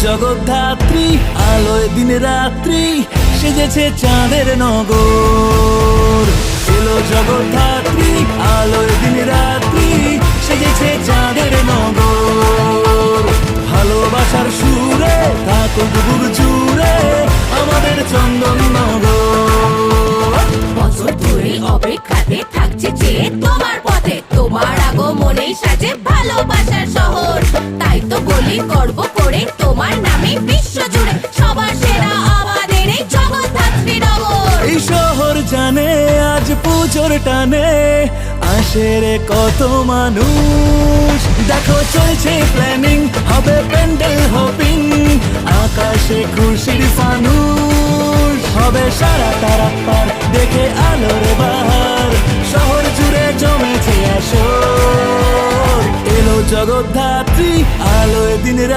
জগদ্ধাত্রী, আলোয় দিন রাত্রি সেজেছে চাঁদের নগর। এলো জগদ্ধাত্রী, আলোয় দিন রাত্রি সেজেছে চাঁদের নগর। ভালোবাসার সুরে থাকুক বুক জুড়ে আমাদের চন্দননগর। বছর ধরে অপেক্ষাতে থাকছে যে তোমার পথে, তোমার আগমনেই সাজে ভালোবাসার শহর। তাই তো বলি গর্ব করে তোমার নামে বিশ্ব জুড়ে সবার সেরা আমাদের এই জগদ্ধাত্রী নগর। এই শহর জানে আজ পুজোর টানে আসে রে কত মানুষ। দেখো চলছে প্ল্যানিং, হবে প্যান্ডেল হপিং, আকাশে খুশির ফানুষ। হবে সারা তারা পার দেখে আলোর বাহার, শহর জুড়ে জমেছে আসর। এলো জগদ্ধাত্রী, আলোয় দিন রাত।